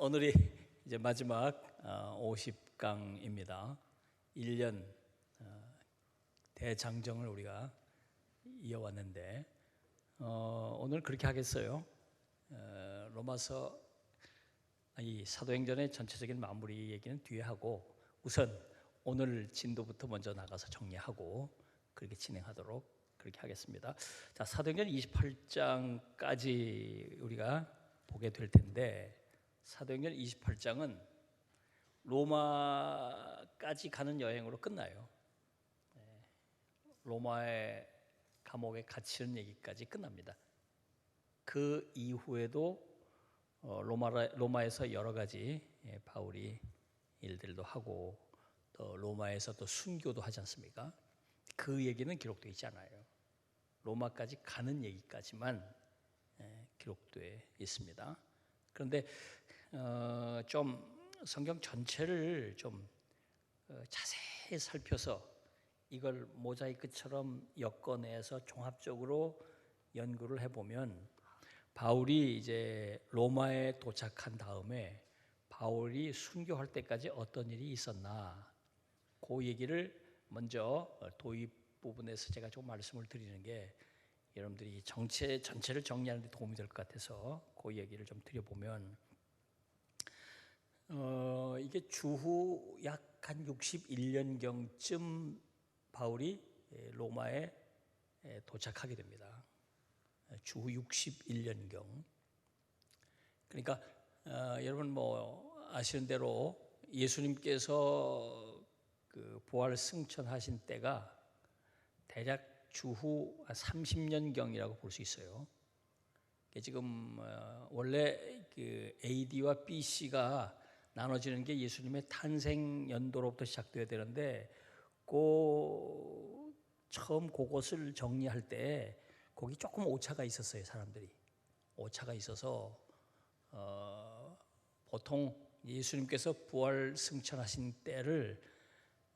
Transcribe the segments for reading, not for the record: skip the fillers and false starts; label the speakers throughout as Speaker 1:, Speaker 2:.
Speaker 1: 오늘이 이제 마지막 50강입니다. 1년 대장정을 우리가 이어왔는데 오늘 그렇게 하겠어요. 로마서 이 사도행전의 전체적인 마무리 얘기는 뒤에 하고 우선 오늘 진도부터 먼저 나가서 정리하고 그렇게 진행하도록 그렇게 하겠습니다. 자, 사도행전 28장까지 우리가 보게 될 텐데 사도행전 28장은 로마까지 가는 여행으로 끝나요. 로마의 감옥에 갇히는 얘기까지 끝납니다. 그 이후에도 로마에서 여러 가지 바울이 일들도 하고 또 로마에서 또 순교도 하지 않습니까? 그 얘기는 기록되어 있지 않아요. 로마까지 가는 얘기까지만 기록되어 있습니다. 그런데 좀 성경 전체를 좀 자세히 살펴서 이걸 모자이크처럼 엮어내서 종합적으로 연구를 해보면 바울이 이제 로마에 도착한 다음에 바울이 순교할 때까지 어떤 일이 있었나 그 얘기를 먼저 도입 부분에서 제가 좀 말씀을 드리는 게 여러분들이 전체를 정리하는 데 도움이 될 것 같아서 그 얘기를 좀 드려보면 이게 주후 약 한 61년경쯤 바울이 로마에 도착하게 됩니다. 주후 61년경. 그러니까 여러분 뭐 아시는 대로 예수님께서 그 부활 승천하신 때가 대략 주후 30년경이라고 볼 수 있어요. 지금 원래 그 AD와 BC가 나눠지는 게 예수님의 탄생 연도로부터 시작돼야 되는데 처음 그것을 정리할 때 거기 조금 오차가 있었어요. 사람들이 오차가 있어서 보통 예수님께서 부활 승천하신 때를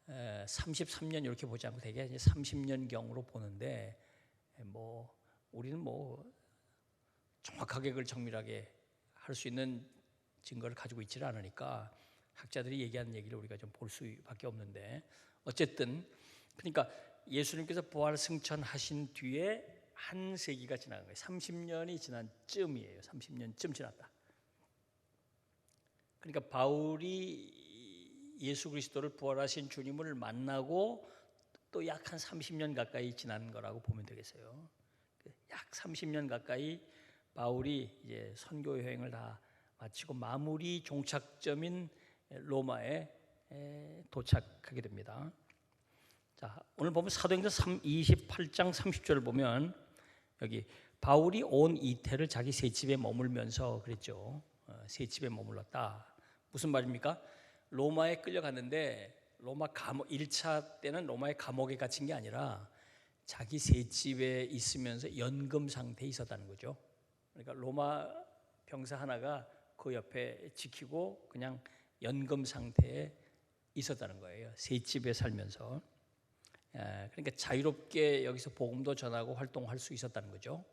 Speaker 1: 33년 이렇게 보지 않고 되게 이제 30년경으로 보는데 뭐 우리는 뭐 정확하게 그걸 정밀하게 할 수 있는 증거를 가지고 있지를 않으니까 학자들이 얘기하는 얘기를 우리가 좀 볼 수밖에 없는데 어쨌든 그러니까 예수님께서 부활 승천하신 뒤에 한 세기가 지난 거예요. 30년이 지난 쯤이에요. 30년쯤 지났다. 그러니까 바울이 예수 그리스도를 부활하신 주님을 만나고 또 약 한 30년 가까이 지난 거라고 보면 되겠어요. 약 30년 가까이 바울이 이제 선교 여행을 다 마치고 마무리 종착점인 로마에 도착하게 됩니다. 자, 오늘 보면 사도행전 28장 30절을 보면 여기 바울이 온 이태를 자기 새 집에 머물면서 그랬죠. 새 집에 머물렀다. 무슨 말입니까? 로마에 끌려갔는데 로마 감옥 1차 때는 로마의 감옥에 갇힌 게 아니라 자기 새 집에 있으면서 연금 상태에 있었다는 거죠. 그러니까 로마 병사 하나가 그 옆에 지키고 그냥 연금 상태에 있었다는 거예요. 새 집에 살면서. 그러니까 자유롭게 여기서 복음도 전하고 활동할 수 있었다는 거죠.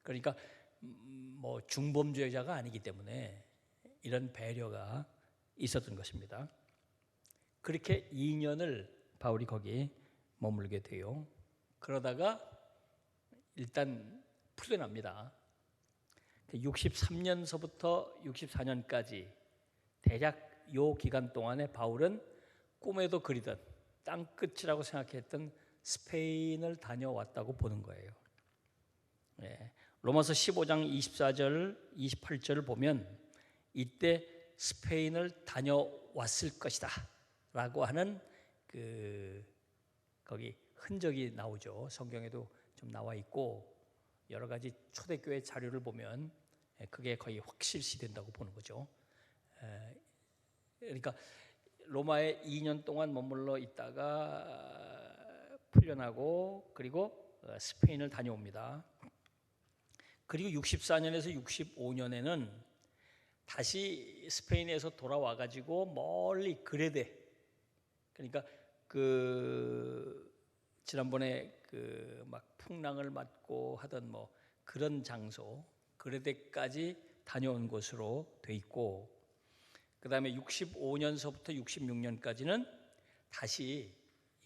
Speaker 1: 그러니까 뭐 중범죄자가 아니기 때문에 이런 배려가 있었던 것입니다. 그렇게 2년을 바울이 거기 머물게 돼요. 그러다가 일단 풀려납니다. 63년서부터 64년까지 대략 요 기간 동안에 바울은 꿈에도 그리던 땅끝이라고 생각했던 스페인을 다녀왔다고 보는 거예요. 로마서 15장 24절, 28절을 보면 이때 스페인을 다녀왔을 것이다 라고 하는 거기 흔적이 나오죠. 성경에도 좀 나와 있고 여러 가지 초대교회 자료를 보면 그게 거의 확실시 된다고 보는 거죠. 그러니까 로마에 2년 동안 머물러 있다가 풀려나고 그리고 스페인을 다녀옵니다. 그리고 64년에서 65년에는 다시 스페인에서 돌아와 가지고 멀리 그레데, 그러니까 지난번에 막 풍랑을 맞고 하던 그런 장소 그레데까지 다녀온 것으로 돼 있고 그 다음에 65년서부터 66년까지는 다시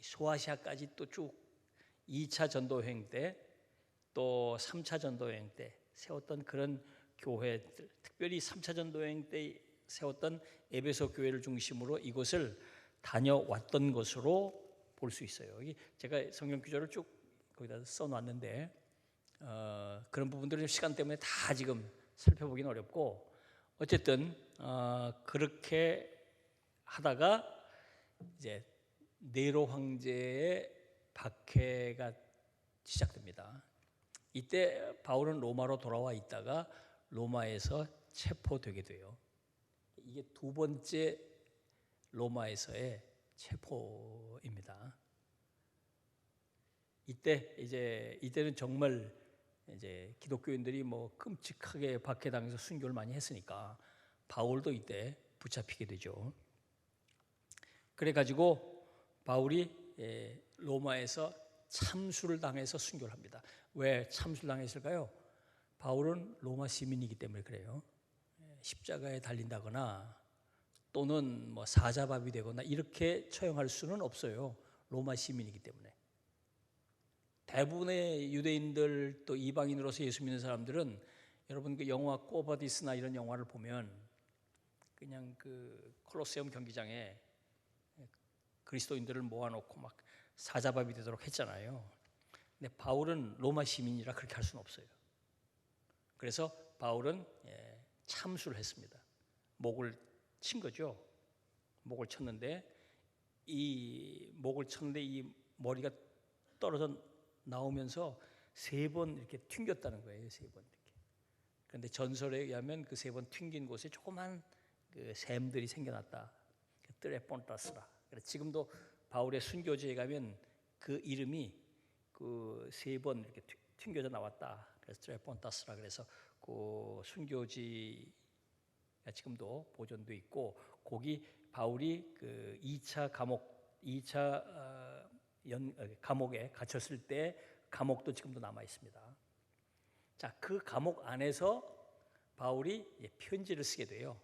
Speaker 1: 소아시아까지 또 쭉 2차 전도여행 때 또 3차 전도여행 때 세웠던 그런 교회들, 특별히 3차 전도여행 때 세웠던 에베소 교회를 중심으로 이곳을 다녀왔던 것으로 볼 수 있어요. 제가 성경 구절을 쭉 거기다 써놨는데 그런 부분들은 시간 때문에 다 지금 살펴보기는 어렵고, 어쨌든 그렇게 하다가 이제 네로 황제의 박해가 시작됩니다. 이때 바울은 로마로 돌아와 있다가 로마에서 체포되게 돼요. 이게 두 번째 로마에서의 체포입니다. 이때는 정말 이제 기독교인들이 뭐 끔찍하게 박해당해서 순교를 많이 했으니까 바울도 이때 붙잡히게 되죠. 그래가지고 바울이 로마에서 참수를 당해서 순교를 합니다. 왜 참수를 당했을까요? 바울은 로마 시민이기 때문에 그래요. 십자가에 달린다거나 또는 뭐 사자밥이 되거나 이렇게 처형할 수는 없어요. 로마 시민이기 때문에. 대부분의 유대인들 또 이방인으로서 예수 믿는 사람들은, 여러분 그 영화 꼬바디스나 이런 영화를 보면 그냥 그 콜로세움 경기장에 그리스도인들을 모아놓고 막 사자밥이 되도록 했잖아요. 근데 바울은 로마 시민이라 그렇게 할 수는 없어요. 그래서 바울은 참수를 했습니다. 목을 친 거죠. 목을 쳤는데 이 머리가 떨어져 나오면서 3번 이렇게 튕겼다는 거예요. 3번 이렇게. 그런데 전설에 의하면 그 3번 튕긴 곳에 조그만 그 샘들이 생겨났다. 트레폰타스라. 지금도 바울의 순교지에 가면 그 이름이 그 3번 이렇게 튕겨져 나왔다. 그래서 트레폰타스라. 그래서 그 순교지가 지금도 보존돼 있고, 거기 바울이 그 2차 감옥에 갇혔을 때 감옥도 지금도 남아 있습니다. 자, 그 감옥 안에서 바울이 편지를 쓰게 돼요.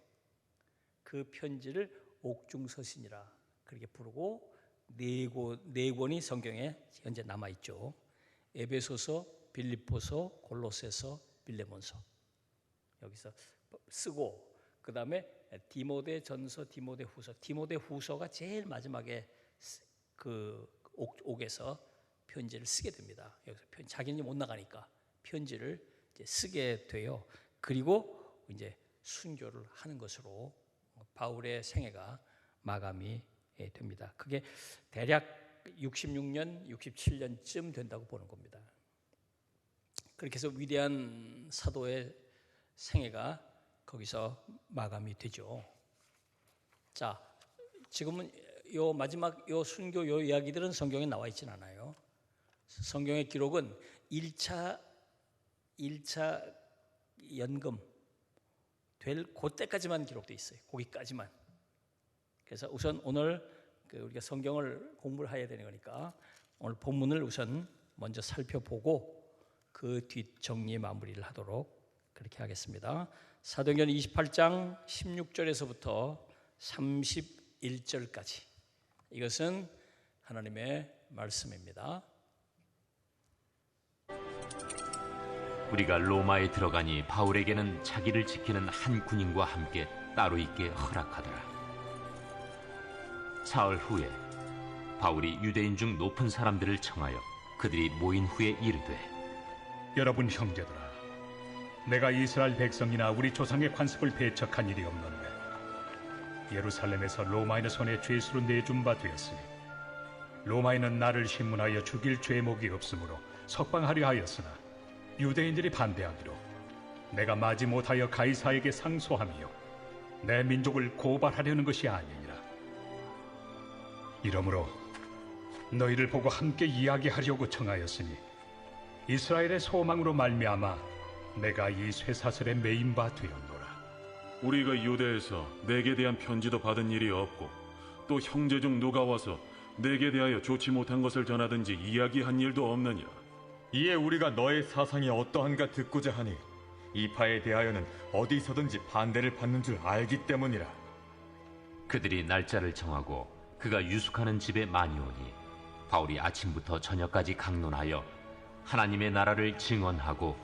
Speaker 1: 그 편지를 옥중서신이라 그렇게 부르고 네 권이 성경에 현재 남아 있죠. 에베소서, 빌립보서, 골로새서, 빌레몬서 여기서 쓰고, 그 다음에 디모데전서, 디모데후서. 디모데후서가 제일 마지막에 그 옥에서 편지를 쓰게 됩니다. 여기서 자기는 못 나가니까 편지를 이제 쓰게 돼요. 그리고 이제 순교를 하는 것으로 바울의 생애가 마감이 됩니다. 그게 대략 66년, 67년쯤 된다고 보는 겁니다. 그렇게 해서 위대한 사도의 생애가 거기서 마감이 되죠. 자, 지금은 요 마지막 요 순교 요 이야기들은 성경에 나와 있진 않아요. 성경의 기록은 1차 연금 될 그때까지만 기록되어 있어요. 거기까지만. 그래서 우선 오늘 우리가 성경을 공부를 해야 되는 거니까 오늘 본문을 우선 먼저 살펴보고 그 뒷 정리 마무리를 하도록 그렇게 하겠습니다. 사도행전 28장 16절에서부터 31절까지 이것은 하나님의 말씀입니다.
Speaker 2: 우리가 로마에 들어가니 바울에게는 자기를 지키는 한 군인과 함께 따로 있게 허락하더라. 사흘 후에 바울이 유대인 중 높은 사람들을 청하여 그들이 모인 후에 이르되,
Speaker 3: 여러분 형제들아, 내가 이스라엘 백성이나 우리 조상의 관습을 배척한 일이 없는데 예루살렘에서 로마인의 손에 죄수로 내준 바 되었으니 로마인은 나를 신문하여 죽일 죄목이 없으므로 석방하려 하였으나 유대인들이 반대하기로 내가 마지 못하여 가이사에게 상소하며 내 민족을 고발하려는 것이 아니니라. 이러므로 너희를 보고 함께 이야기하려고 청하였으니 이스라엘의 소망으로 말미암아 내가 이 쇠사슬에 매인 바 되었노라.
Speaker 4: 우리가 유대에서 내게 대한 편지도 받은 일이 없고 또 형제 중 누가 와서 내게 대하여 좋지 못한 것을 전하든지 이야기한 일도 없느냐.
Speaker 5: 이에 우리가 너의 사상이 어떠한가 듣고자 하니 이 파에 대하여는 어디서든지 반대를 받는 줄 알기 때문이라.
Speaker 2: 그들이 날짜를 정하고 그가 유숙하는 집에 많이 오니 바울이 아침부터 저녁까지 강론하여 하나님의 나라를 증언하고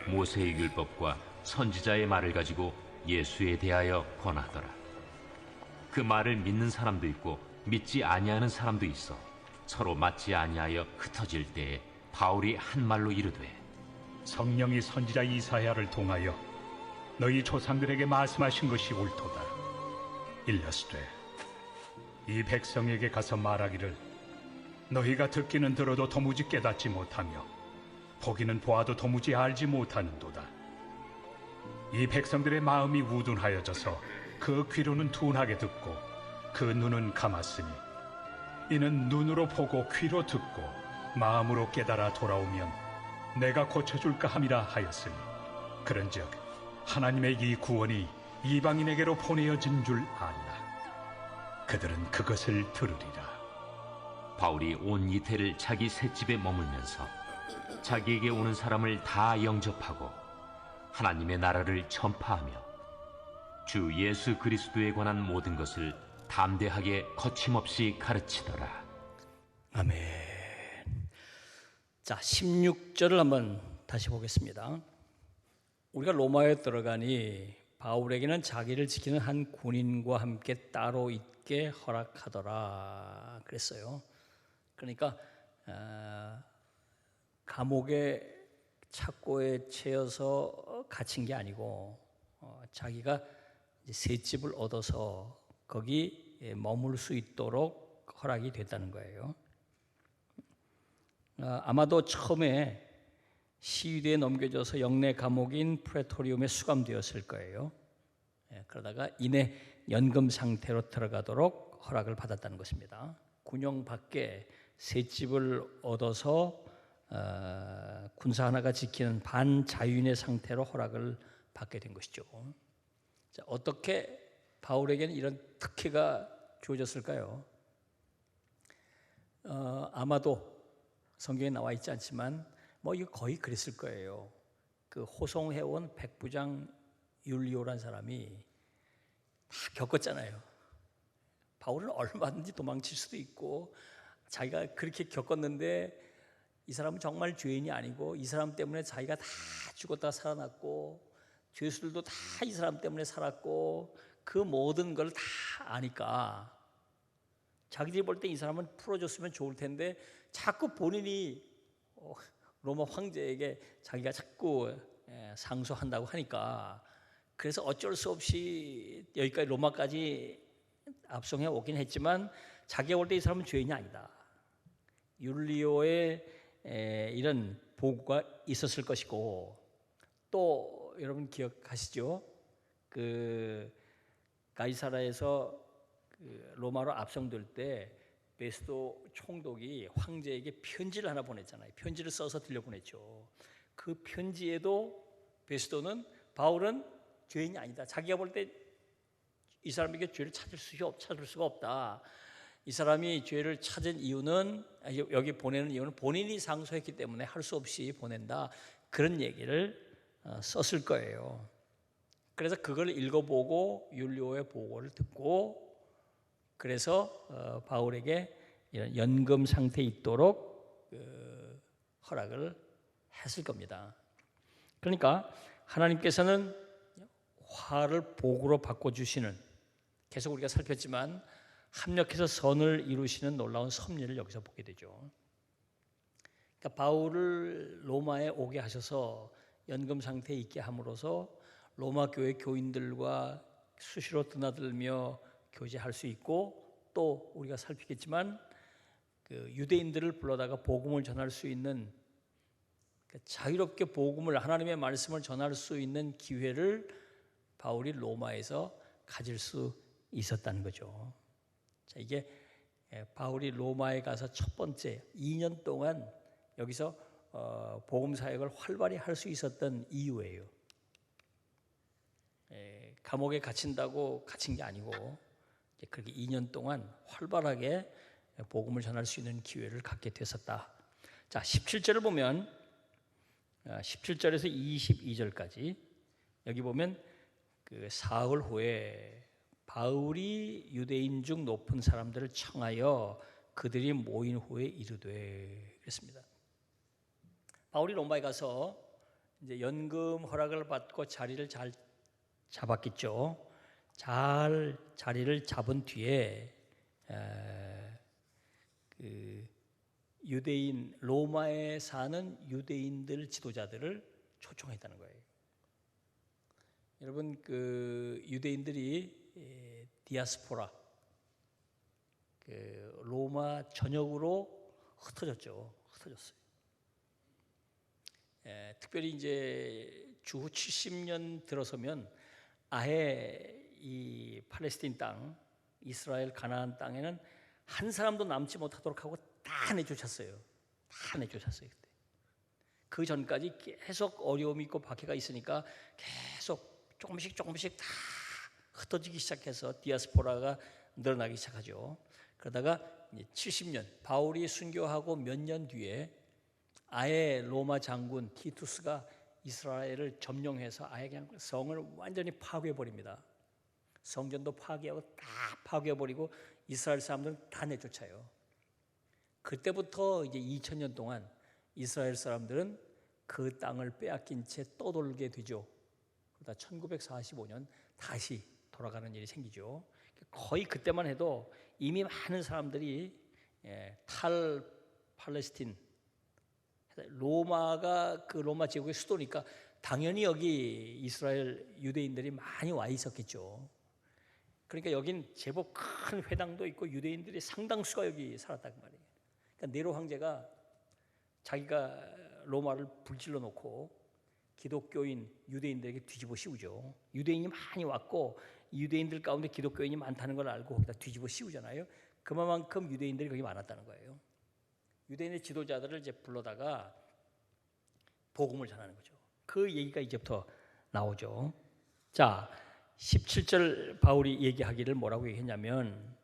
Speaker 2: 모세의 율법과 선지자의 말을 가지고 예수에 대하여 권하더라. 그 말을 믿는 사람도 있고 믿지 아니하는 사람도 있어 서로 맞지 아니하여 흩어질 때에 바울이 한 말로 이르되
Speaker 3: 성령이 선지자 이사야를 통하여 너희 조상들에게 말씀하신 것이 옳도다. 일러스되 이 백성에게 가서 말하기를 너희가 듣기는 들어도 도무지 깨닫지 못하며 보기는 보아도 도무지 알지 못하는도다. 이 백성들의 마음이 우둔하여져서 그 귀로는 둔하게 듣고 그 눈은 감았으니 이는 눈으로 보고 귀로 듣고 마음으로 깨달아 돌아오면 내가 고쳐줄까 함이라 하였으니 그런즉 하나님의 이 구원이 이방인에게로 보내어진 줄 아니라 그들은 그것을 들으리라.
Speaker 2: 바울이 온 이태를 자기 셋집에 머물면서 자기에게 오는 사람을 다 영접하고 하나님의 나라를 전파하며 주 예수 그리스도에 관한 모든 것을 담대하게 거침없이 가르치더라.
Speaker 1: 아멘. 자, 16절을 한번 다시 보겠습니다. 우리가 로마에 들어가니 바울에게는 자기를 지키는 한 군인과 함께 따로 있게 허락하더라 그랬어요. 그러니까 감옥에 착고에 채여서 갇힌 게 아니고 자기가 이제 새 집을 얻어서 거기 머물 수 있도록 허락이 됐다는 거예요. 아마도 처음에 시위대에 넘겨져서 영내 감옥인 프레토리움에 수감되었을 거예요. 그러다가 이내 연금 상태로 들어가도록 허락을 받았다는 것입니다. 군용 밖에 새 집을 얻어서 군사 하나가 지키는 반자유인의 상태로 허락을 받게 된 것이죠. 자, 어떻게 바울에게는 이런 특혜가 주어졌을까요? 아마도 성경에 나와 있지 않지만 이거 거의 그랬을 거예요. 그 호송해온 백부장 율리오란 사람이 다 겪었잖아요. 바울은 얼마든지 도망칠 수도 있고 자기가 그렇게 겪었는데 이 사람은 정말 죄인이 아니고 이 사람 때문에 자기가 다 죽었다가 살아났고 죄수들도 다 이 사람 때문에 살았고 그 모든 걸 다 아니까 자기들이 볼 때 이 사람은 풀어줬으면 좋을 텐데 자꾸 본인이 로마 황제에게 자기가 자꾸 상소한다고 하니까 그래서 어쩔 수 없이 여기까지 로마까지 압송해 오긴 했지만 자기가 볼 때 이 사람은 죄인이 아니다. 율리오의 이런 보고가 있었을 것이고 또 여러분 기억하시죠? 그 가이사라에서 로마로 압송될 때 베스도 총독이 황제에게 편지를 하나 보냈잖아요. 편지를 써서 들려보냈죠. 그 편지에도 베스도는 바울은 죄인이 아니다. 자기가 볼 때 이 사람에게 죄를 찾을 수가 없다. 이 사람이 죄를 찾은 이유는 여기 보내는 이유는 본인이 상소했기 때문에 할 수 없이 보낸다. 그런 얘기를 썼을 거예요. 그래서 그걸 읽어보고 율리오의 보고를 듣고 그래서 바울에게 이런 연금 상태에 있도록 허락을 했을 겁니다. 그러니까 하나님께서는 화를 복으로 바꿔주시는 계속 우리가 살폈지만 합력해서 선을 이루시는 놀라운 섭리를 여기서 보게 되죠. 그러니까 바울을 로마에 오게 하셔서 연금 상태에 있게 함으로써 로마 교회 교인들과 수시로 드나들며 교제할 수 있고 또 우리가 살피겠지만 그 유대인들을 불러다가 복음을 전할 수 있는 자유롭게 복음을 하나님의 말씀을 전할 수 있는 기회를 바울이 로마에서 가질 수 있었다는 거죠. 자, 이게 바울이 로마에 가서 첫 번째 2년 동안 여기서 복음 사역을 활발히 할 수 있었던 이유예요. 감옥에 갇힌다고 갇힌 게 아니고 그렇게 2년 동안 활발하게 복음을 전할 수 있는 기회를 갖게 됐었다. 자, 17절을 보면 17절에서 22절까지 여기 보면 그 사흘 후에 바울이 유대인 중 높은 사람들을 청하여 그들이 모인 후에 이르되 그랬습니다. 바울이 로마에 가서 이제 연금 허락을 받고 자리를 잘 잡았겠죠. 잘 자리를 잡은 뒤에 그 유대인 로마에 사는 유대인들 지도자들을 초청했다는 거예요. 여러분 그 유대인들이 디아스포라 그 로마 전역으로 흩어졌어요. 특별히 이제 주후 70년 들어서면 아예 이 팔레스틴 땅, 이스라엘 가나안 땅에는 한 사람도 남지 못하도록 하고 다 내쫓았어요. 그때. 그 전까지 계속 어려움이 있고 박해가 있으니까 계속 조금씩 다 흩어지기 시작해서 디아스포라가 늘어나기 시작하죠. 그러다가 이제 70년 바울이 순교하고 몇 년 뒤에 아예 로마 장군 티투스가 이스라엘을 점령해서 아예 그냥 성을 완전히 파괴해 버립니다. 성전도 파괴하고 다 파괴해 버리고 이스라엘 사람들은 다 내쫓아요. 그때부터 이제 2000년 동안 이스라엘 사람들은 그 땅을 빼앗긴 채 떠돌게 되죠. 그러다 1945년 다시 돌아가는 일이 생기죠. 거의 그때만 해도 이미 많은 사람들이 탈 팔레스틴 로마가 그 로마 제국의 수도니까 당연히 여기 이스라엘 유대인들이 많이 와 있었겠죠. 그러니까 여긴 제법 큰 회당도 있고 유대인들이 상당수가 여기 살았단 말이에요. 그러니까 네로 황제가 자기가 로마를 불질러 놓고 기독교인 유대인들에게 뒤집어 씌우죠. 유대인이 많이 왔고 유대인들 가운데 기독교인이 많다는 걸 알고 거기다 뒤집어 씌우잖아요. 그만큼 유대인들이 거기 많았다는 거예요. 유대인의 지도자들을 이제 불러다가 복음을 전하는 거죠. 그 얘기가 이제부터 나오죠. 자, 17절 바울이 얘기하기를 뭐라고 얘기했냐면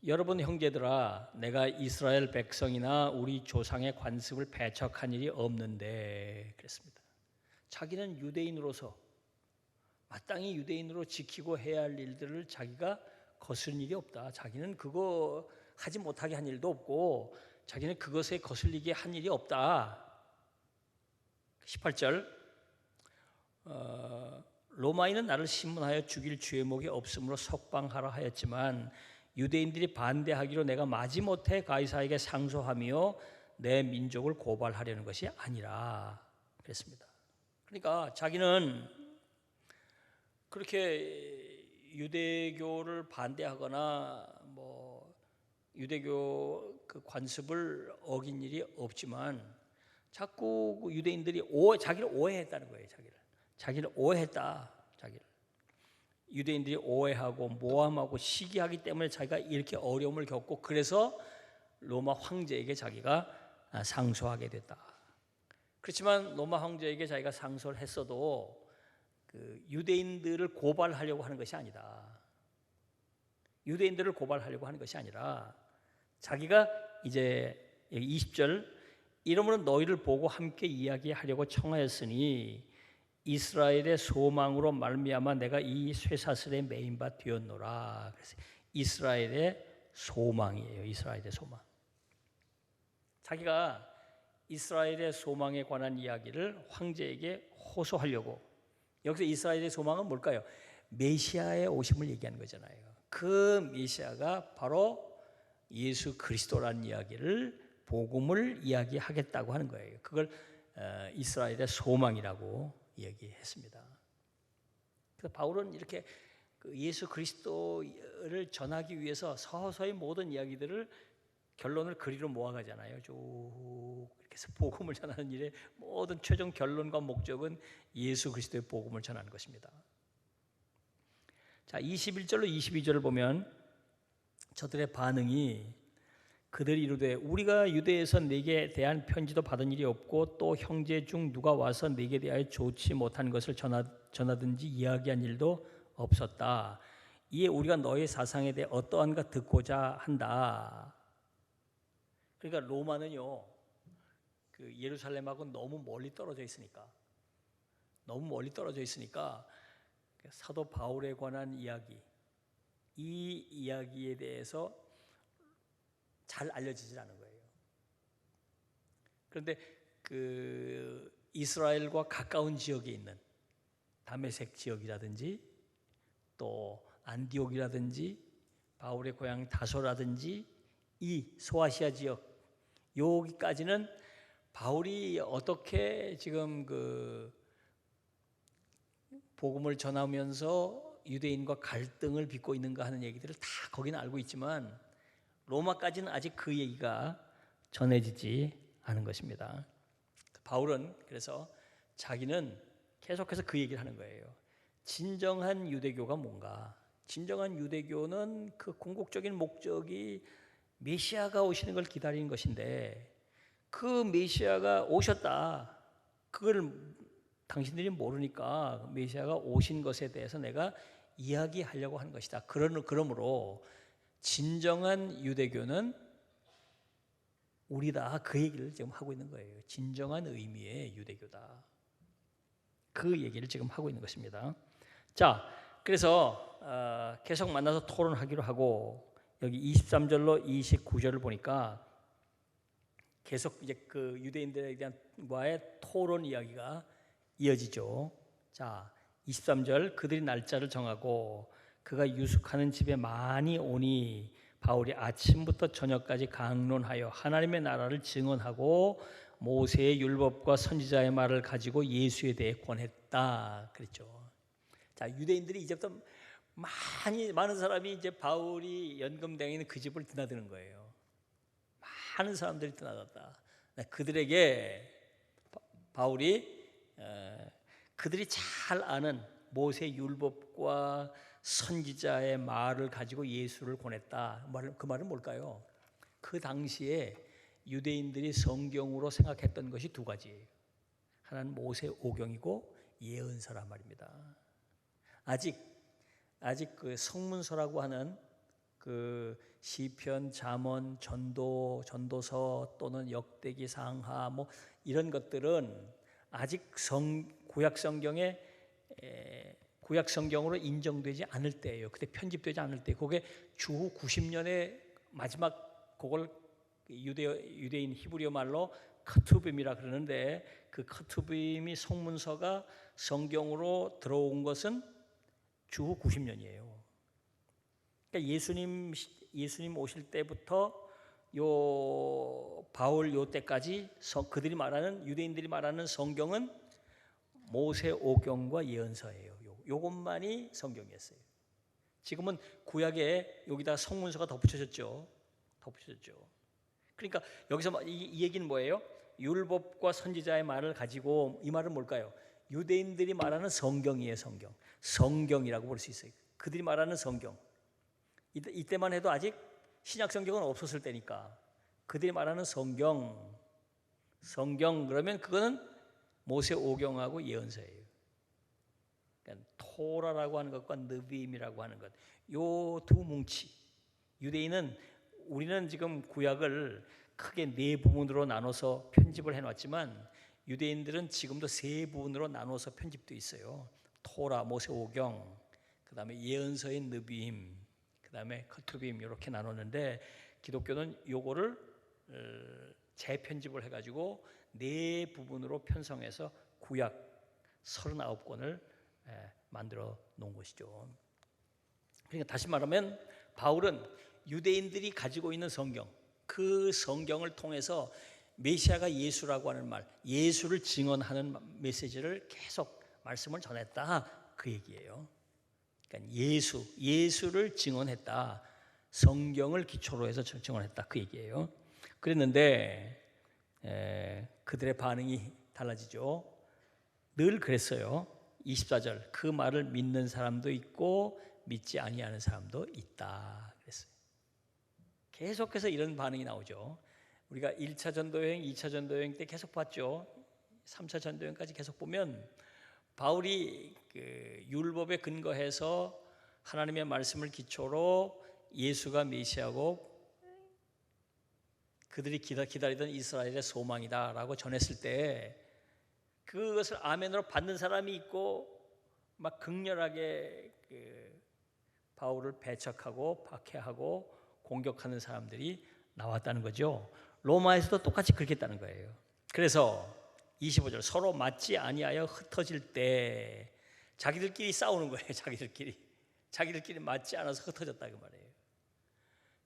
Speaker 1: 여러분 형제들아 내가 이스라엘 백성이나 우리 조상의 관습을 배척한 일이 없는데 그랬습니다. 자기는 유대인으로서 마땅히 유대인으로 지키고 해야 할 일들을 자기가 거스른 일이 없다. 자기는 그거 하지 못하게 한 일도 없고 자기는 그것에 거슬리게 한 일이 없다. 18절 로마인은 나를 신문하여 죽일 죄목이 없으므로 석방하라 하였지만 유대인들이 반대하기로 내가 마지못해 가이사에게 상소하며 내 민족을 고발하려는 것이 아니라 그랬습니다. 그러니까 자기는 그렇게 유대교를 반대하거나 뭐 유대교 그 관습을 어긴 일이 없지만 자꾸 그 유대인들이 자기를 오해했다는 거예요. 자기를 오해했다. 유대인들이 오해하고 모함하고 시기하기 때문에 자기가 이렇게 어려움을 겪고 그래서 로마 황제에게 자기가 상소하게 됐다. 그렇지만 로마 황제에게 자기가 상소를 했어도 그 유대인들을 고발하려고 하는 것이 아니다. 유대인들을 고발하려고 하는 것이 아니라 자기가 이제 20절 이러므로 너희를 보고 함께 이야기하려고 청하였으니 이스라엘의 소망으로 말미암아 내가 이 쇠사슬에 매인 바 되었노라. 그래서 이스라엘의 소망이에요. 이스라엘의 소망. 자기가 이스라엘의 소망에 관한 이야기를 황제에게 호소하려고. 여기서 이스라엘의 소망은 뭘까요? 메시아의 오심을 얘기하는 거잖아요. 그 메시아가 바로 예수 그리스도라는 이야기를 복음을 이야기하겠다고 하는 거예요. 그걸 이스라엘의 소망이라고 얘기했습니다. 그래서 바울은 이렇게 예수 그리스도를 전하기 위해서 서서히 모든 이야기들을 결론을 그리로 모아가잖아요. 쭉 이렇게 해서 복음을 전하는 일의 모든 최종 결론과 목적은 예수 그리스도의 복음을 전하는 것입니다. 자, 21절로 22절을 보면 저들의 반응이 그들이 이르되 우리가 유대에서 네게 대한 편지도 받은 일이 없고 또 형제 중 누가 와서 네게 대하여 좋지 못한 것을 전하든지 이야기한 일도 없었다. 이에 우리가 너의 사상에 대해 어떠한가 듣고자 한다. 그러니까 로마는요, 그 예루살렘하고 너무 멀리 떨어져 있으니까 사도 바울에 관한 이야기, 이 이야기에 대해서 잘 알려지질 않은 거예요. 그런데 그 이스라엘과 가까운 지역에 있는 다메섹 지역이라든지 또 안디옥이라든지 바울의 고향 다소라든지 이 소아시아 지역 여기까지는 바울이 어떻게 지금 그 복음을 전하면서 유대인과 갈등을 빚고 있는가 하는 얘기들을 다 거기는 알고 있지만 로마까지는 아직 그 얘기가 전해지지 않은 것입니다. 바울은 그래서 자기는 계속해서 그 얘기를 하는 거예요. 진정한 유대교가 뭔가? 진정한 유대교는 그 궁극적인 목적이 메시아가 오시는 걸 기다리는 것인데 그 메시아가 오셨다. 그걸 당신들이 모르니까 메시아가 오신 것에 대해서 내가 이야기하려고 하는 것이다. 그러므로 진정한 유대교는 우리다. 그 얘기를 지금 하고 있는 거예요. 진정한 의미의 유대교다. 그 얘기를 지금 하고 있는 것입니다. 자, 그래서 계속 만나서 토론하기로 하고 여기 23절로 29절을 보니까 계속 이제 그 유대인들에 대한과의 토론 이야기가 이어지죠. 자, 23절 그들이 날짜를 정하고 그가 유숙하는 집에 많이 오니 바울이 아침부터 저녁까지 강론하여 하나님의 나라를 증언하고 모세의 율법과 선지자의 말을 가지고 예수에 대해 권했다 그랬죠. 자, 유대인들이 이제부터 많은 사람이 이제 바울이 연금당에 있는 그 집을 드나드는 거예요. 많은 사람들이 드나갔다. 그들에게 바울이 그들이 잘 아는 모세 율법과 선지자의 말을 가지고 예수를 권했다. 그 말은 뭘까요? 그 당시에 유대인들이 성경으로 생각했던 것이 두 가지예요. 하나는 모세 오경이고 예언서란 말입니다. 아직 그 성문서라고 하는 그 시편, 잠언, 전도서 또는 역대기, 상하 뭐 이런 것들은 아직 구약 성경으로 인정되지 않을 때예요. 그때 편집되지 않을 때, 그게 주후 90년에 마지막 그걸 유대인 히브리어 말로 커투빔이라 그러는데 그 커투빔이 성문서가 성경으로 들어온 것은 주후 90년이에요. 그러니까 예수님 오실 때부터 요 바울 요 때까지 그들이 말하는 유대인들이 말하는 성경은 모세 오경과 예언서예요. 요것만이 성경이었어요. 지금은 구약에 여기다 성문서가 덧붙여졌죠. 그러니까 여기서 이 얘기는 뭐예요? 율법과 선지자의 말을 가지고 이 말은 뭘까요? 유대인들이 말하는 성경이에요. 성경이라고 볼 수 있어요. 그들이 말하는 성경. 이때만 해도 아직 신약 성경은 없었을 때니까 그들이 말하는 성경 그러면 그거는 모세 오경하고 예언서예요. 그러니까 토라라고 하는 것과 느비임이라고 하는 것, 요 두 뭉치. 우리는 지금 구약을 크게 네 부분으로 나눠서 편집을 해놨지만 유대인들은 지금도 세 부분으로 나눠서 편집되어 있어요. 토라, 모세 오경, 그 다음에 예언서의 느비임, 그 다음에 커투빔 이렇게 나눴는데 기독교는 요거를 재편집을 해가지고 네 부분으로 편성해서 구약 39권을 만들어 놓은 것이죠. 그러니까 다시 말하면 바울은 유대인들이 가지고 있는 성경, 그 성경을 통해서 메시아가 예수라고 하는 말, 예수를 증언하는 메시지를 계속 말씀을 전했다 그 얘기예요. 그러니까 예수를 증언했다. 성경을 기초로 해서 증언했다 그 얘기예요. 그랬는데 그들의 반응이 달라지죠. 늘 그랬어요. 24절 그 말을 믿는 사람도 있고 믿지 아니하는 사람도 있다 그랬어요. 계속해서 이런 반응이 나오죠. 우리가 1차 전도여행, 2차 전도여행 때 계속 봤죠. 3차 전도여행까지 계속 보면 바울이 그 율법에 근거해서 하나님의 말씀을 기초로 예수가 메시아고 그들이 기다리던 이스라엘의 소망이다라고 전했을 때 그것을 아멘으로 받는 사람이 있고 막 극렬하게 바울을 배척하고 박해하고 공격하는 사람들이 나왔다는 거죠. 로마에서도 똑같이 그렇게 했다는 거예요. 그래서 25절 서로 맞지 아니하여 흩어질 때 자기들끼리 싸우는 거예요. 자기들끼리 맞지 않아서 흩어졌다 그 말이에요.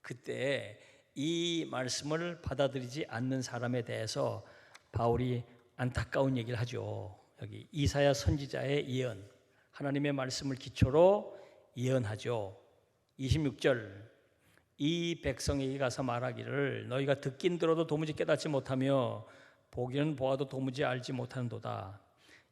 Speaker 1: 그때 이 말씀을 받아들이지 않는 사람에 대해서 바울이 안타까운 얘기를 하죠. 여기 이사야 선지자의 예언, 하나님의 말씀을 기초로 예언하죠. 26절 이 백성에게 가서 말하기를 너희가 듣긴 들어도 도무지 깨닫지 못하며 보기는 보아도 도무지 알지 못하는도다.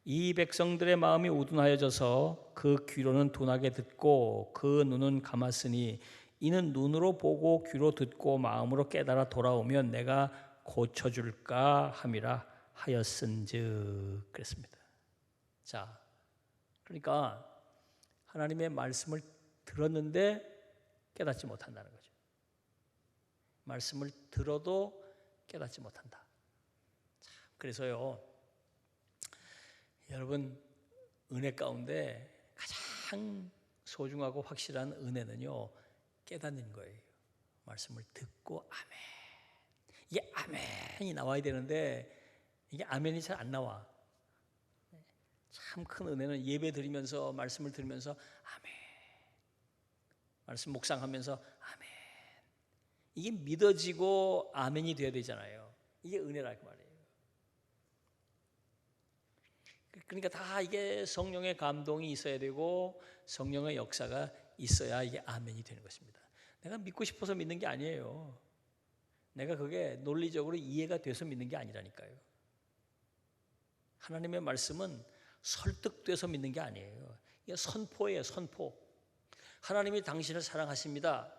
Speaker 1: 이 백성들의 마음이 우둔하여져서 그 귀로는 둔하게 듣고 그 눈은 감았으니 이는 눈으로 보고 귀로 듣고 마음으로 깨달아 돌아오면 내가 고쳐줄까 함이라 하였은즉 그랬습니다. 자, 그러니까 하나님의 말씀을 들었는데 깨닫지 못한다는 거죠. 말씀을 들어도 깨닫지 못한다. 자, 그래서요, 여러분 은혜 가운데 가장 소중하고 확실한 은혜는요, 깨닫는 거예요. 말씀을 듣고 아멘. 이게 아멘이 나와야 되는데 이게 아멘이 잘 안 나와. 참 큰 은혜는 예배 드리면서 말씀을 들으면서 아멘, 말씀 묵상하면서 아멘, 이게 믿어지고 아멘이 돼야 되잖아요. 이게 은혜라 그 말이에요. 그러니까 다 이게 성령의 감동이 있어야 되고 성령의 역사가 있어야 이게 아멘이 되는 것입니다. 내가 믿고 싶어서 믿는 게 아니에요. 내가 그게 논리적으로 이해가 돼서 믿는 게 아니라니까요. 하나님의 말씀은 설득돼서 믿는 게 아니에요. 이게 선포예요, 선포. 하나님이 당신을 사랑하십니다.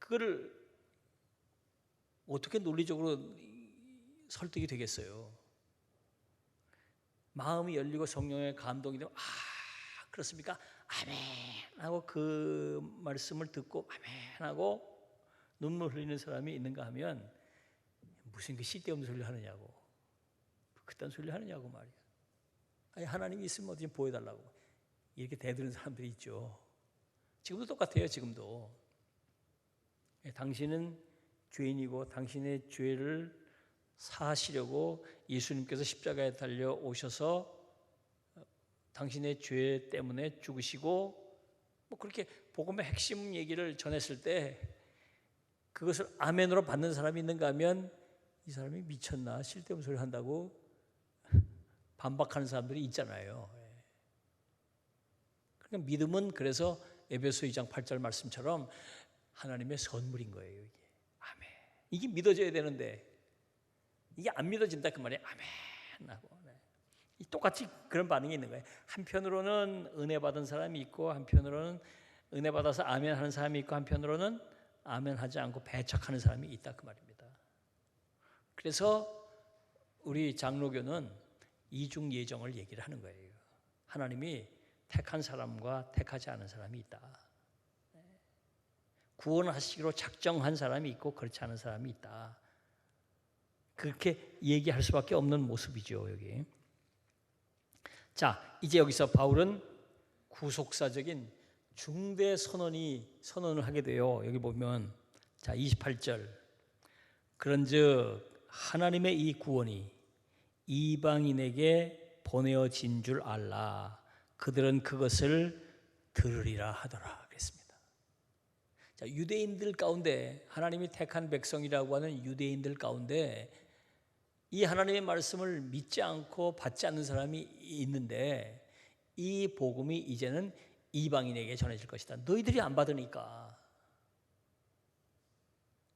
Speaker 1: 그거를 어떻게 논리적으로 설득이 되겠어요? 마음이 열리고 성령의 감동이 되면 그렇습니까? 아멘 하고 그 말씀을 듣고 아멘 하고 눈물 흘리는 사람이 있는가 하면 무슨 그 쓸데없는 소리를 하느냐고, 그딴 소리를 하느냐고 말이야. 아니, 하나님이 있으면 어디 좀 보여달라고 이렇게 대드는 사람들이 있죠. 지금도 똑같아요. 지금도 당신은 죄인이고 당신의 죄를 사하시려고 예수님께서 십자가에 달려 오셔서 당신의 죄 때문에 죽으시고 뭐 그렇게 복음의 핵심 얘기를 전했을 때 그것을 아멘으로 받는 사람이 있는가 하면 이 사람이 미쳤나, 쓸데없는 소리 한다고 반박하는 사람들이 있잖아요. 그러니까 믿음은 그래서 에베소 2장 8절 말씀처럼 하나님의 선물인 거예요. 이게 아멘. 이게 믿어져야 되는데 이게 안 믿어진다 그 말이에요. 아멘 하고 똑같이 그런 반응이 있는 거예요. 한편으로는 은혜 받은 사람이 있고 한편으로는 은혜 받아서 아멘 하는 사람이 있고 한편으로는 아멘 하지 않고 배척하는 사람이 있다 그 말입니다. 그래서 우리 장로교는 이중 예정을 얘기를 하는 거예요. 하나님이 택한 사람과 택하지 않은 사람이 있다. 구원하시기로 작정한 사람이 있고 그렇지 않은 사람이 있다. 그렇게 얘기할 수밖에 없는 모습이죠, 여기. 자, 이제 여기서 바울은 구속사적인 중대 선언을 하게 돼요. 여기 보면 자, 28절. 그런즉 하나님의 이 구원이 이방인에게 보내어진 줄 알라. 그들은 그것을 들으리라 하더라 그랬습니다. 자, 유대인들 가운데 하나님이 택한 백성이라고 하는 유대인들 가운데 이 하나님의 말씀을 믿지 않고 받지 않는 사람이 있는데 이 복음이 이제는 이방인에게 전해질 것이다. 너희들이 안 받으니까.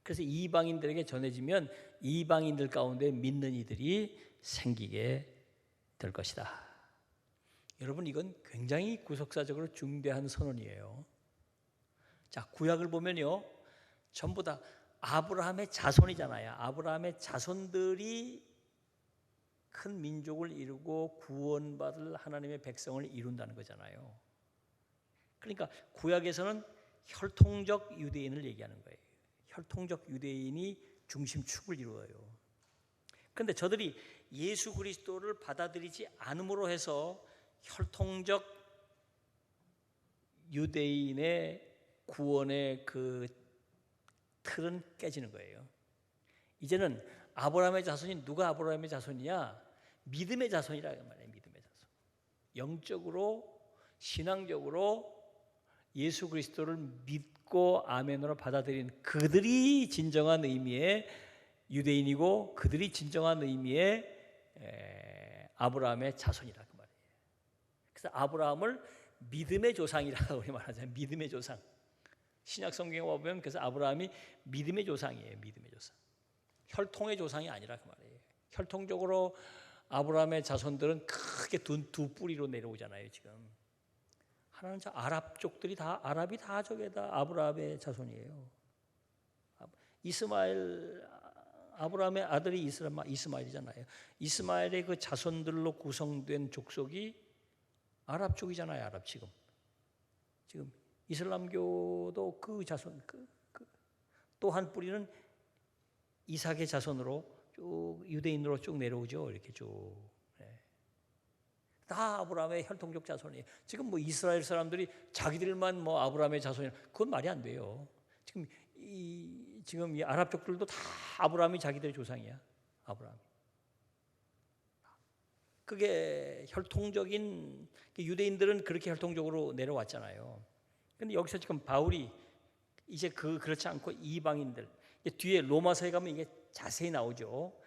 Speaker 1: 그래서 이방인들에게 전해지면 이방인들 가운데 믿는 이들이 생기게 될 것이다. 여러분, 이건 굉장히 구속사적으로 중대한 선언이에요. 자, 구약을 보면요, 전부 다 아브라함의 자손이잖아요. 아브라함의 자손들이 큰 민족을 이루고 구원받을 하나님의 백성을 이룬다는 거잖아요. 그러니까 구약에서는 혈통적 유대인을 얘기하는 거예요. 혈통적 유대인이 중심축을 이루어요. 그런데 저들이 예수 그리스도를 받아들이지 않음으로 해서 혈통적 유대인의 구원의 그 틀은 깨지는 거예요. 이제는 아브라함의 자손이 누가 아브라함의 자손이냐? 믿음의 자손이라는 말이에요. 믿음의 자손. 영적으로 신앙적으로 예수 그리스도를 믿고 아멘으로 받아들인 그들이 진정한 의미의 유대인이고 그들이 진정한 의미의 아브라함의 자손이라 그 말이에요. 그래서 아브라함을 믿음의 조상이라고 우리 말하잖아요. 믿음의 조상. 신약 성경에 보면 그래서 아브라함이 믿음의 조상이에요. 믿음의 조상. 혈통의 조상이 아니라 그 말이에요. 혈통적으로 아브라함의 자손들은 크게 두 뿌리로 내려오잖아요. 지금 하나는 저 아랍 쪽들이 다 아랍이 다 저게 다 아브라함의 자손이에요. 이스마엘 아브라함의 아들이 이스마엘이잖아요. 이스마엘의 그 자손들로 구성된 족속이 아랍 쪽이잖아요. 아랍 지금 이슬람교도 그 자손 또 한 뿌리는 이삭의 자손으로 쭉 유대인으로 쭉 내려오죠. 이렇게 쭉. 다 아브라함의 혈통적 자손이에요. 지금 뭐 이스라엘 사람들이 자기들만 뭐 아브라함의 자손이라 그건 말이 안 돼요. 지금 이 아랍 족들도 다 아브라함이 자기들의 조상이야. 아브라함. 그게 혈통적인 유대인들은 그렇게 혈통적으로 내려왔잖아요. 근데 여기서 지금 바울이 이제 그렇지 않고 이방인들 뒤에 로마서에 가면 이게 자세히 나오죠.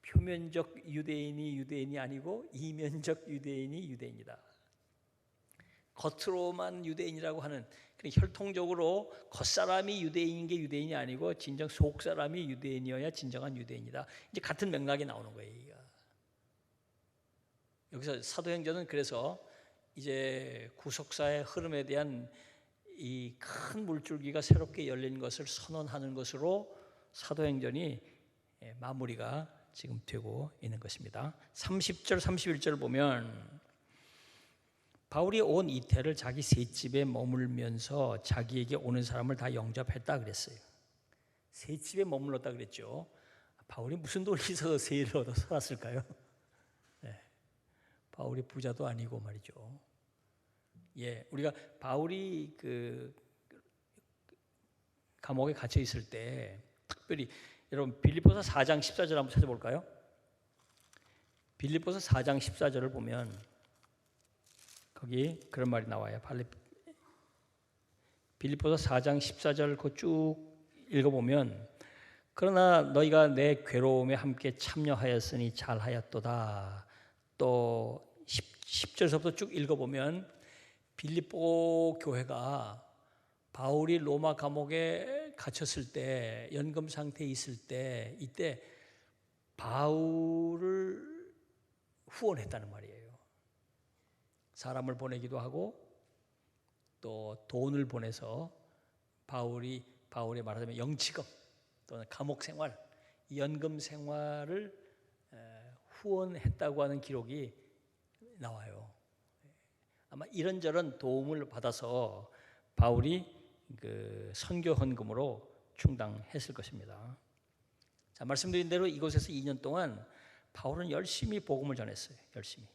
Speaker 1: 표면적 유대인이 아니고 이면적 유대인이 유대인이다. 겉으로만 유대인이라고 하는 혈통적으로 겉사람이 유대인인 게 유대인이 아니고 진정 속사람이 유대인이어야 진정한 유대인이다. 이제 같은 맥락이 나오는 거예요. 여기서 사도행전은 그래서 이제 구속사의 흐름에 대한 이 큰 물줄기가 새롭게 열린 것을 선언하는 것으로 사도행전이 마무리가 지금 되고 있는 것입니다. 30절 31절 보면 바울이 온 이태를 자기 셋집에 머물면서 자기에게 오는 사람을 다 영접했다 그랬어요. 셋집에 머물렀다 그랬죠. 바울이 무슨 돈이서 세를 얻어 살았을까요? 바울이 부자도 아니고 말이죠. 우리가 바울이 그 감옥에 갇혀 있을 때 특별히 여러분 빌립보서 4장 14절 한번 찾아볼까요? 빌립보서 4장 14절을 보면 거기 그런 말이 나와요. 빌립보서 4장 14절 그 쭉 읽어보면 그러나 너희가 내 괴로움에 함께 참여하였으니 잘하였도다. 또 10절서부터 쭉 읽어보면 빌립보 교회가 바울이 로마 감옥에 갇혔을 때 연금 상태에 있을 때 이때 바울을 후원했다는 말이에요. 사람을 보내기도 하고 또 돈을 보내서 바울이 말하자면 영치금 또는 감옥 생활, 연금 생활을 후원했다고 하는 기록이 나와요. 아마 이런저런 도움을 받아서 바울이 그 선교 헌금으로 충당했을 것입니다. 자, 말씀드린 대로 이곳에서 2년 동안 바울은 열심히 복음을 전했어요. 열심히.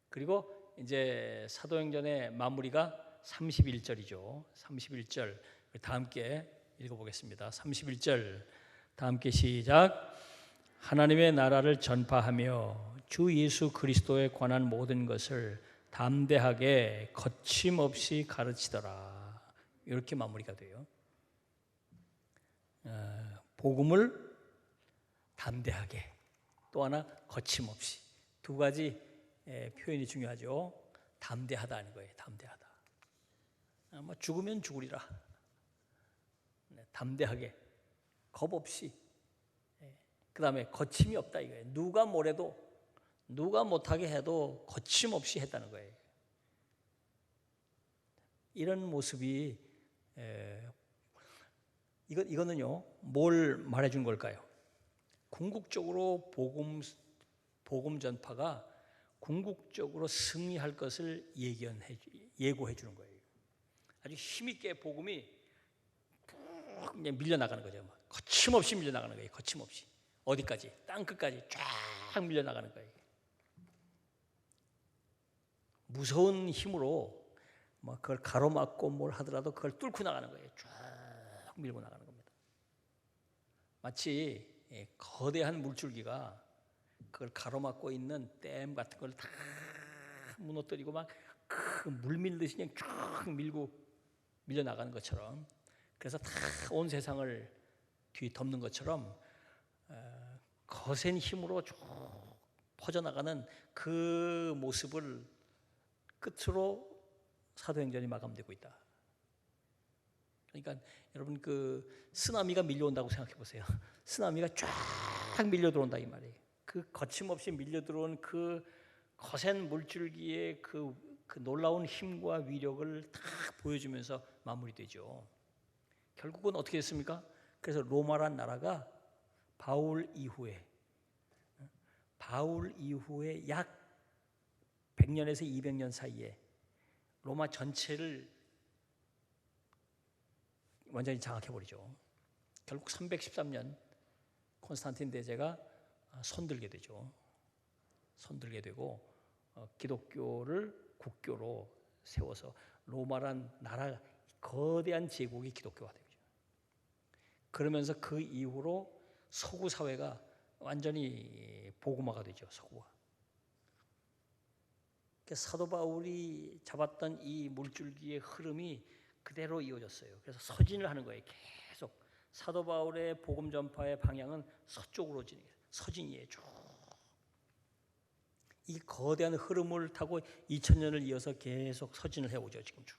Speaker 1: 그리고 이제 사도행전의 마무리가 31절이죠. 31절 다 함께 읽어보겠습니다. 31절 다 함께 시작. 하나님의 나라를 전파하며 주 예수 그리스도에 관한 모든 것을 담대하게 거침없이 가르치더라. 이렇게 마무리가 돼요. 복음을 담대하게 또 하나 거침없이 두 가지 표현이 중요하죠. 담대하다는 거예요. 담대하다. 뭐 죽으면 죽으리라. 담대하게 겁 없이. 그 다음에 거침이 없다 이거예요. 누가 뭐래도 누가 못하게 해도 거침없이 했다는 거예요. 이런 모습이 이거는요 뭘 말해준 걸까요? 궁극적으로 복음 전파가 궁극적으로 승리할 것을 예고해 주는 거예요. 아주 힘있게 복음이 그냥 밀려나가는 거죠. 거침없이 밀려나가는 거예요. 거침없이 어디까지? 땅끝까지 쫙 밀려나가는 거예요. 무서운 힘으로 뭐 그걸 가로막고 뭘 하더라도 그걸 뚫고 나가는 거예요. 쭉 밀고 나가는 겁니다. 마치 거대한 물줄기가 그걸 가로막고 있는 댐 같은 걸 다 무너뜨리고 막 그 물 밀듯이 그냥 쭉 밀려 나가는 것처럼, 그래서 다 온 세상을 뒤덮는 것처럼 거센 힘으로 쭉 퍼져나가는 그 모습을 끝으로 사도행전이 마감되고 있다. 그러니까 여러분 그 쓰나미가 밀려온다고 생각해 보세요. 쓰나미가 쫙 밀려 들어온다 이 말이에요. 그 거침없이 밀려 들어온 그 거센 물줄기의 그 놀라운 힘과 위력을 다 보여주면서 마무리되죠. 결국은 어떻게 됐습니까? 그래서 로마란 나라가 바울 이후에 약 100년에서 200년 사이에 로마 전체를 완전히 장악해버리죠. 결국 313년 콘스탄틴 대제가 손들게 되죠. 손들게 되고 기독교를 국교로 세워서 로마란 나라, 거대한 제국이 기독교가 되죠. 그러면서 그 이후로 서구 사회가 완전히 복음화가 되죠. 서구화. 사도 바울이 잡았던 이 물줄기의 흐름이 그대로 이어졌어요. 그래서 서진을 하는 거예요. 계속 사도 바울의 복음 전파의 방향은 서쪽으로 서진이에요. 쭉. 이 거대한 흐름을 타고 2000년을 이어서 계속 서진을 해오죠. 지금 쭉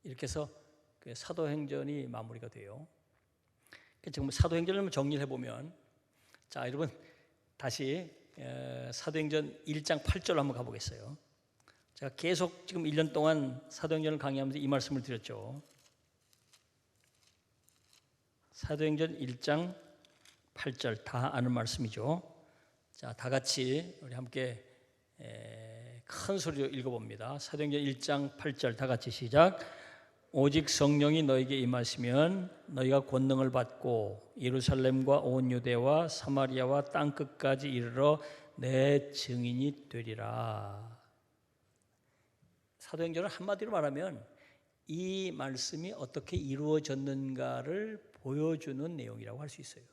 Speaker 1: 이렇게 해서 그 사도행전이 마무리가 돼요. 지금 사도행전을 정리를 해보면, 자 여러분 다시 사도행전 1장 8절 한번 가보겠어요. 제가 계속 지금 1년 동안 사도행전을 강의하면서 이 말씀을 드렸죠. 사도행전 1장 8절 다 아는 말씀이죠. 자, 다 같이 우리 함께 큰 소리로 읽어봅니다. 사도행전 1장 8절 다 같이 시작. 오직 성령이 너에게 임하시면 너희가 권능을 받고 예루살렘과 온 유대와 사마리아와 땅끝까지 이르러 내 증인이 되리라. 사도행전은 한마디로 말하면 이 말씀이 어떻게 이루어졌는가를 보여주는 내용이라고 할 수 있어요.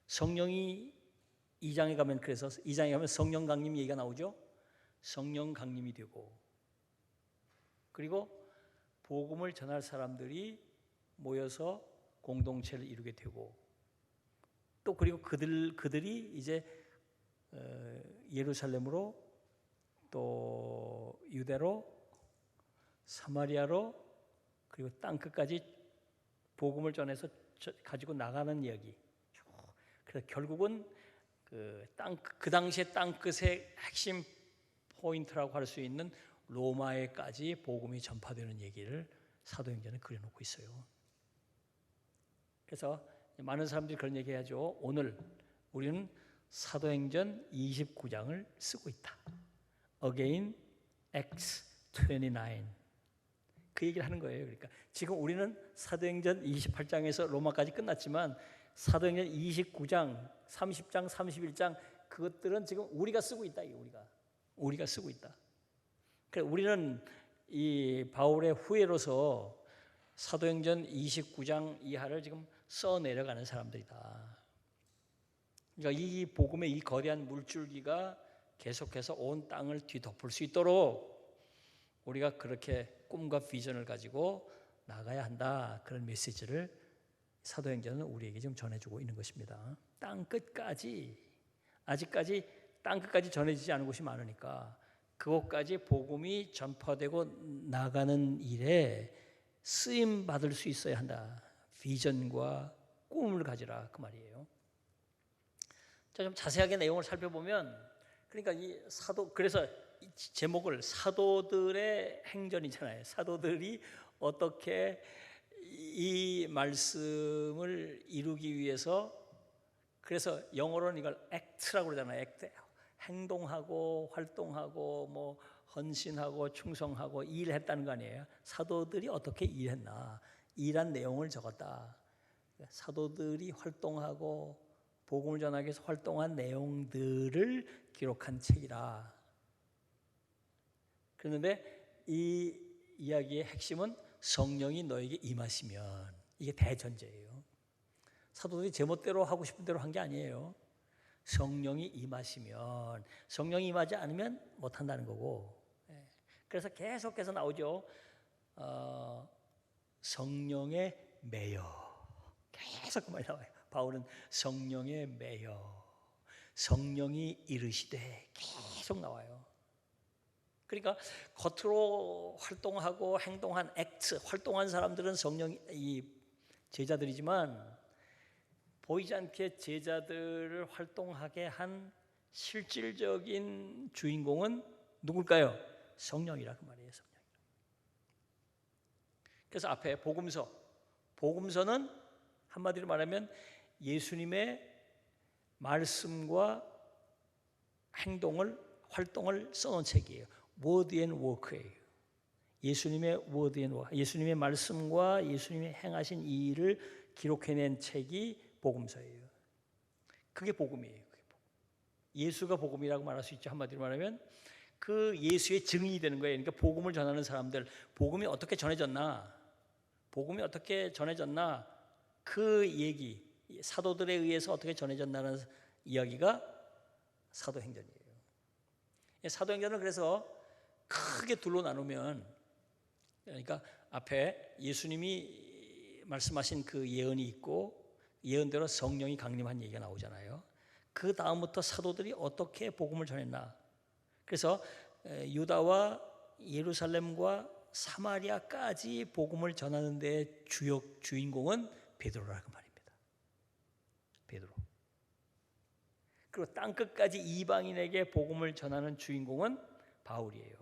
Speaker 1: 성령이 2장에 가면, 그래서 2장에 가면 성령 강림 얘기가 나오죠. 성령 강림이 되고, 그리고 복음을 전할 사람들이 모여서 공동체를 이루게 되고, 또 그리고 그들이 이제 예루살렘으로, 또 유대로, 사마리아로, 그리고 땅끝까지 복음을 전해서 가지고 나가는 이야기. 그래서 결국은 그 당시의 땅끝의 핵심 포인트라고 할 수 있는 로마에까지 복음이 전파되는 얘기를 사도행전에 그려놓고 있어요. 그래서 많은 사람들이 그런 얘기하죠. 오늘 우리는 사도행전 29장을 쓰고 있다. Again, Acts 29. 그 얘기를 하는 거예요. 그러니까 지금 우리는 사도행전 28장에서 로마까지 끝났지만 사도행전 29장, 30장, 31장 그것들은 지금 우리가 쓰고 있다. 우리가 쓰고 있다. 그래서 우리는 이 바울의 후예로서 사도행전 29장 이하를 지금 써 내려가는 사람들이다. 그러니까 이 복음의 이 거대한 물줄기가 계속해서 온 땅을 뒤덮을 수 있도록 우리가 그렇게 꿈과 비전을 가지고 나가야 한다. 그런 메시지를 사도행전은 우리에게 지금 전해주고 있는 것입니다. 땅 끝까지, 아직까지 땅 끝까지 전해지지 않은 곳이 많으니까 그곳까지 복음이 전파되고 나가는 일에 쓰임 받을 수 있어야 한다. 비전과 꿈을 가지라 그 말이에요. 자, 좀 자세하게 내용을 살펴보면, 그러니까 이 사도, 그래서 이 제목을 사도들의 행전이잖아요. 사도들이 어떻게 이 말씀을 이루기 위해서, 그래서 영어로는 이걸 act라고 그러잖아요. act. 행동하고 활동하고 뭐 헌신하고 충성하고 일했다는 거 아니에요. 사도들이 어떻게 일했나, 일한 내용을 적었다. 사도들이 활동하고 복음을 전하기 위해서 활동한 내용들을 기록한 책이라. 그런데 이 이야기의 핵심은 성령이 너에게 임하시면, 이게 대전제예요. 사도들이 제멋대로 하고 싶은 대로 한 게 아니에요. 성령이 임하시면, 성령이 임하지 않으면 못한다는 거고. 그래서 계속해서 나오죠. 성령의 매여, 계속 그 말이 나와요. 바울은 성령의 매여, 성령이 이르시되, 계속 나와요. 그러니까 겉으로 활동하고 행동한 액트, 활동한 사람들은 이 제자들이지만 보이지 않게 제자들을 활동하게 한 실질적인 주인공은 누굴까요? 성령이라 그 말이에요. 성령. 그래서 앞에 복음서는 한마디로 말하면 예수님의 말씀과 활동을 써놓은 책이에요. Word and Work예요. 예수님의 Word and Work, 예수님의 말씀과 예수님이 행하신 이 일을 기록해낸 책이 복음서예요. 그게 복음이에요. 예수가 복음이라고 말할 수 있죠. 한마디로 말하면 그 예수의 증인이 되는 거예요. 그러니까 복음을 전하는 사람들, 복음이 어떻게 전해졌나, 그 얘기, 사도들에 의해서 어떻게 전해졌나는 이야기가 사도행전이에요. 사도행전은 그래서 크게 둘로 나누면, 그러니까 앞에 예수님이 말씀하신 그 예언이 있고 예언대로 성령이 강림한 얘기가 나오잖아요. 그 다음부터 사도들이 어떻게 복음을 전했나. 그래서 유다와 예루살렘과 사마리아까지 복음을 전하는 데 주인공은 베드로라고 말입니다. 베드로. 그리고 땅끝까지 이방인에게 복음을 전하는 주인공은 바울이에요.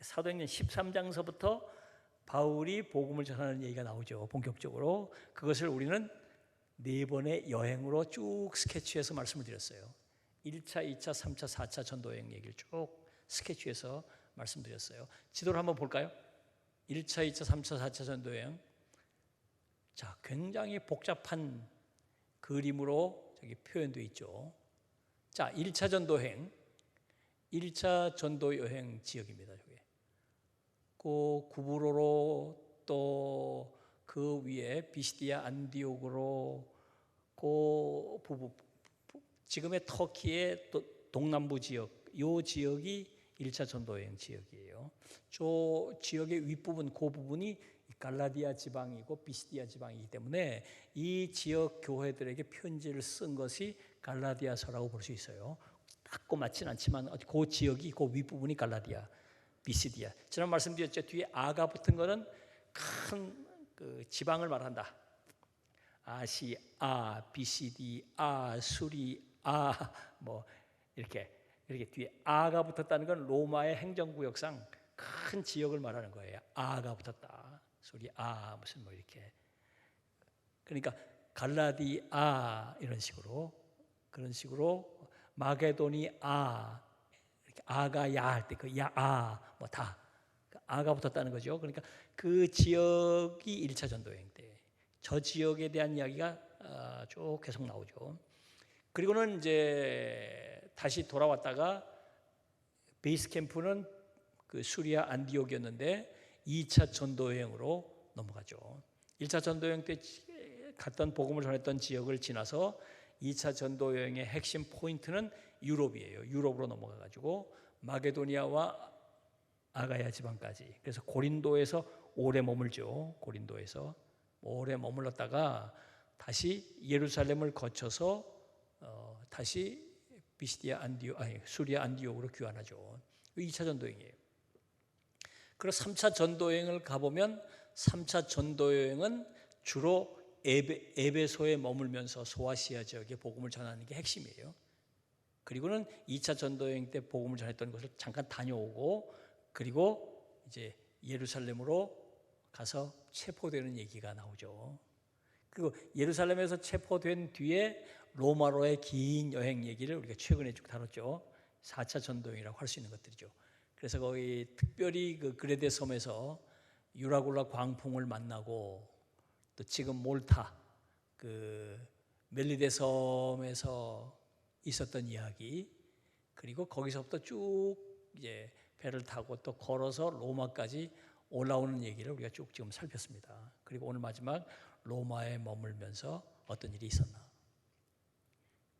Speaker 1: 사도행전 13장서부터 바울이 복음을 전하는 얘기가 나오죠. 본격적으로. 그것을 우리는 4번의 여행으로 쭉 스케치해서 말씀을 드렸어요. 1차, 2차, 3차, 4차 전도여행 얘기를 쭉 스케치해서 말씀드렸어요. 지도를 한번 볼까요? 1차, 2차, 3차, 4차 전도여행. 자, 굉장히 복잡한 그림으로 저기 표현되어 있죠. 자, 1차 전도여행 지역입니다. 저게. 그 구브로로 또 그 위에 비시디아 안디옥으로 그 지금의 터키의 동남부 지역, 이 지역이 1차 전도여행 지역이에요. 저 지역의 윗부분, 그 부분이 갈라디아 지방이고 비시디아 지방이기 때문에 이 지역 교회들에게 편지를 쓴 것이 갈라디아서라고 볼 수 있어요. 딱 맞진 않지만 그 지역이, 그 윗부분이 갈라디아, 비시디아. 지난 말씀드렸죠. 뒤에 아가 붙은 거는 큰 그 지방을 말한다. 아시아, 비시디아, 수리아, 뭐 이렇게 뒤에 아가 붙었다는 건 로마의 행정구역상 큰 지역을 말하는 거예요. 아가 붙었다. 수리아 무슨 뭐 이렇게. 그러니까 갈라디아 이런 식으로, 그런 식으로 마게도니아, 이렇게 아가야 할 때 그 야아 뭐 다 아가 붙었다는 거죠. 그러니까 그 지역이 1차 전도여행 때 저 지역에 대한 이야기가 쭉 계속 나오죠. 그리고는 이제 다시 돌아왔다가 베이스 캠프는 그 수리아 안디옥이었는데 2차 전도여행으로 넘어가죠. 1차 전도여행 때 갔던 복음을 전했던 지역을 지나서 2차 전도여행의 핵심 포인트는 유럽이에요. 유럽으로 넘어가 가지고 마게도니아와 아가야 지방까지. 그래서 고린도에서 오래 머물죠. 고린도에서 오래 머물렀다가 다시 예루살렘을 거쳐서 다시 비시디아 수리아 안디옥으로 귀환하죠. 2차 전도여행이에요. 그리고 3차 전도여행을 가보면 3차 전도여행은 주로 에베소에 머물면서 소아시아 지역에 복음을 전하는 게 핵심이에요. 그리고는 2차 전도여행 때 복음을 전했던 것을 잠깐 다녀오고, 그리고 이제 예루살렘으로 가서 체포되는 얘기가 나오죠. 그리고 예루살렘에서 체포된 뒤에 로마로의 긴 여행 얘기를 우리가 최근에 쭉 다뤘죠. 4차 전도여행이라고 할 수 있는 것들이죠. 그래서 거기 특별히 그 그레데 섬에서 유라굴라 광풍을 만나고, 또 지금 몰타 그 멜리데 섬에서 있었던 이야기, 그리고 거기서부터 쭉 이제 배를 타고 또 걸어서 로마까지 올라오는 얘기를 우리가 쭉 지금 살폈습니다. 그리고 오늘 마지막 로마에 머물면서 어떤 일이 있었나.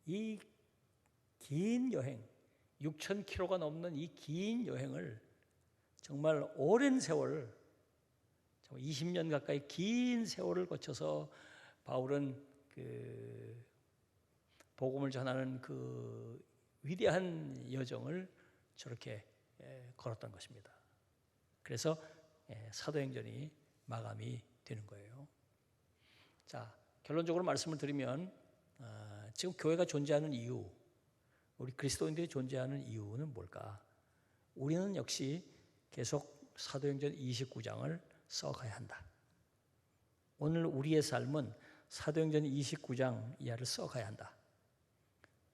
Speaker 1: 이 긴 여행, 6,000km가 넘는 이 긴 여행을 정말 오랜 세월, 20년 가까이 긴 세월을 거쳐서 바울은 그 복음을 전하는 그 위대한 여정을 저렇게 걸었던 것입니다. 그래서 사도행전이 마감이 되는 거예요. 자, 결론적으로 말씀을 드리면 지금 교회가 존재하는 이유, 우리 그리스도인들이 존재하는 이유는 뭘까? 우리는 역시 계속 사도행전 29장을 써가야 한다. 오늘 우리의 삶은 사도행전 29장 이하를 써가야 한다.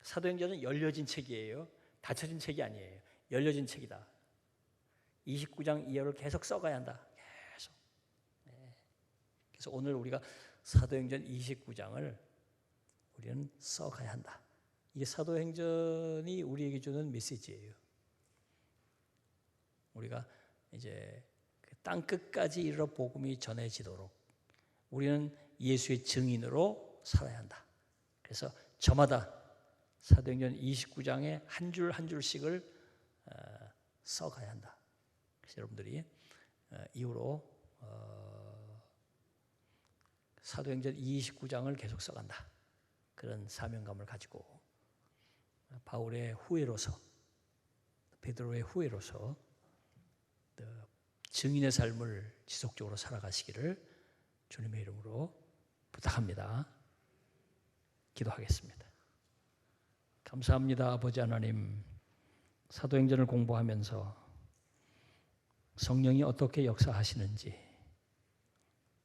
Speaker 1: 사도행전은 열려진 책이에요. 닫혀진 책이 아니에요. 열려진 책이다. 29장 이하를 계속 써가야 한다. 계속. 그래서 오늘 우리가 사도행전 29장을 우리는 써가야 한다. 이게 사도행전이 우리에게 주는 메시지예요. 우리가 이제 땅 끝까지 이르러 복음이 전해지도록 우리는 예수의 증인으로 살아야 한다. 그래서 저마다 사도행전 29장에 한 줄 한 줄씩을 써가야 한다. 그래서 여러분들이 이후로 사도행전 29장을 계속 써간다. 그런 사명감을 가지고 바울의 후예로서, 베드로의 후예로서 증인의 삶을 지속적으로 살아가시기를 주님의 이름으로 부탁합니다. 기도하겠습니다. 감사합니다. 아버지 하나님, 사도행전을 공부하면서 성령이 어떻게 역사하시는지,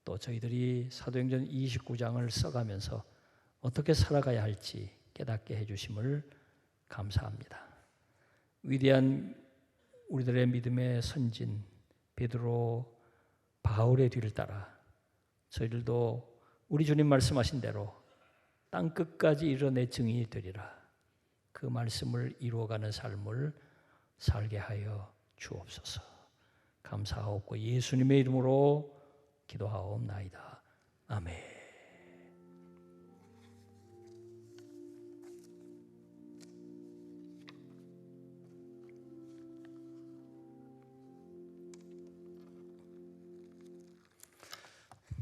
Speaker 1: 또 저희들이 사도행전 29장을 써가면서 어떻게 살아가야 할지 깨닫게 해주심을 감사합니다. 위대한 우리들의 믿음의 선진 베드로, 바울의 뒤를 따라 저희들도 우리 주님 말씀하신 대로 땅 끝까지 이뤄내 증인이 되리라. 그 말씀을 이루어가는 삶을 살게 하여 주옵소서. 감사하옵고 예수님의 이름으로 기도하옵나이다. 아멘.